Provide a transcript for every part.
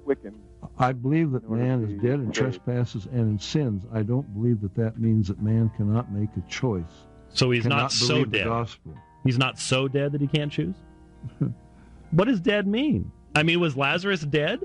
quickened. I believe that man is dead in trespasses and in sins. I don't believe that means that man cannot make a choice. So he's not so dead. The gospel. He's not so dead that he can't choose? What does dead mean? I mean, was Lazarus dead?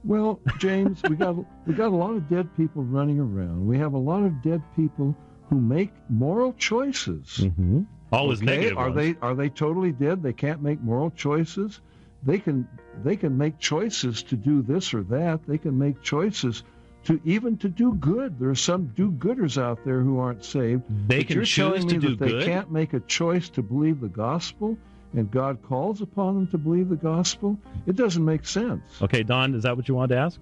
Well, James, we got a lot of dead people running around. We have a lot of dead people who make moral choices. Mm-hmm. Always negative ones. Are they totally dead? They can't make moral choices. They can make choices to do this or that. They can make choices to do good. There are some do-gooders out there who aren't saved. They can choose to do good. They can't make a choice to believe the gospel, and God calls upon them to believe the gospel. It doesn't make sense. Okay, Don, is that what you wanted to ask?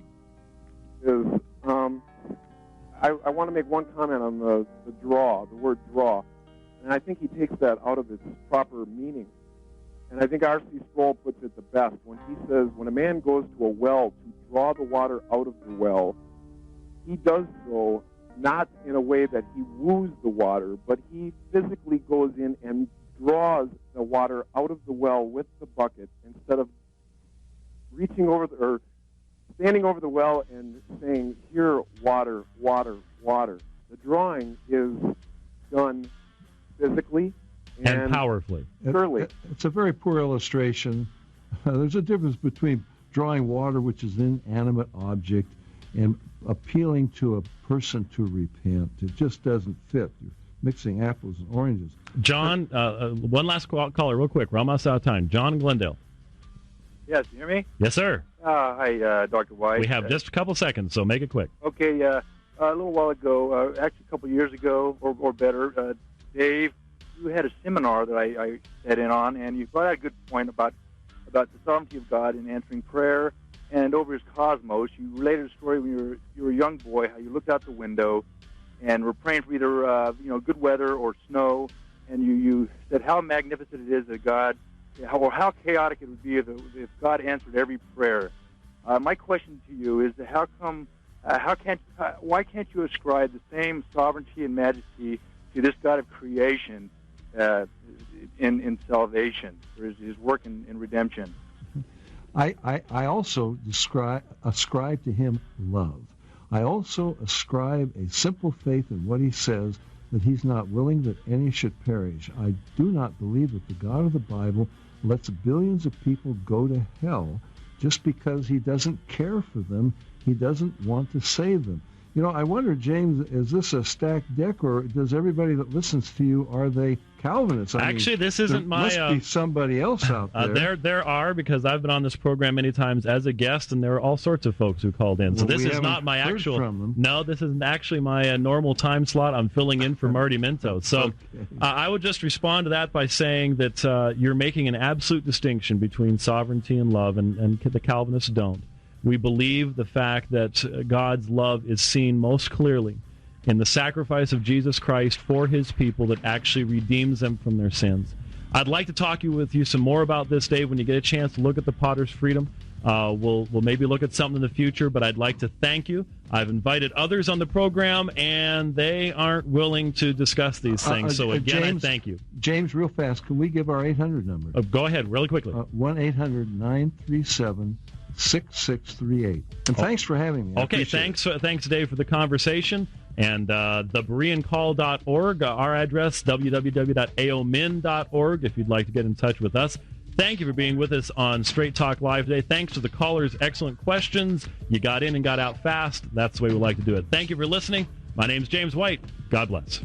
I want to make one comment on the word draw. And I think he takes that out of its proper meaning. And I think R.C. Sproul puts it the best when he says, when a man goes to a well to draw the water out of the well, he does so not in a way that he woos the water, but he physically goes in and draws the water out of the well with the bucket instead of reaching over or standing over the well and saying, here, water, water, water. The drawing is done physically and powerfully. Surely. It's a very poor illustration. There's a difference between drawing water, which is an inanimate object, and appealing to a person to repent. It just doesn't fit. You're mixing apples and oranges. John, one last caller real quick. We're almost out of time. John in Glendale. Yes, you hear me? Yes, sir. Hi, Dr. White. We have just a couple seconds, so make it quick. Okay, a little while ago, actually a couple years ago or better, Dave, you had a seminar that I sat in on, and you brought out a good point about the sovereignty of God in answering prayer and over his cosmos. You related a story when you were a young boy, how you looked out the window and were praying for either good weather or snow, and you said how magnificent it is that God, or how chaotic it would be if God answered every prayer. My question to you is why can't you ascribe the same sovereignty and majesty to this God of creation in salvation, for his work in redemption? I also ascribe to him love. I also ascribe a simple faith in what he says, that he's not willing that any should perish. I do not believe that the God of the Bible lets billions of people go to hell just because he doesn't care for them. He doesn't want to save them. You know, I wonder, James, is this a stacked deck, or does everybody that listens to you, are they Calvinists? Actually, this isn't there must be somebody else out there. There are, because I've been on this program many times as a guest, and there are all sorts of folks who called in. So this is not my actual. No, this isn't actually my normal time slot. I'm filling in for Marty Minto. So okay. I would just respond to that by saying that you're making an absolute distinction between sovereignty and love, and the Calvinists don't. We believe the fact that God's love is seen most clearly in the sacrifice of Jesus Christ for his people that actually redeems them from their sins. I'd like to talk with you some more about this, Dave, when you get a chance to look at the Potter's Freedom. We'll maybe look at something in the future, but I'd like to thank you. I've invited others on the program, and they aren't willing to discuss these things. So again, James, I thank you. James, real fast, can we give our 800 number? Go ahead, really quickly. 1-800-937-6638. And thanks for having me. Okay, thanks, Dave, for the conversation. And the BereanCall.org, our address, www.aomin.org, if you'd like to get in touch with us. Thank you for being with us on Straight Talk Live today. Thanks to the callers' excellent questions. You got in and got out fast. That's the way we like to do it. Thank you for listening. My name's James White. God bless.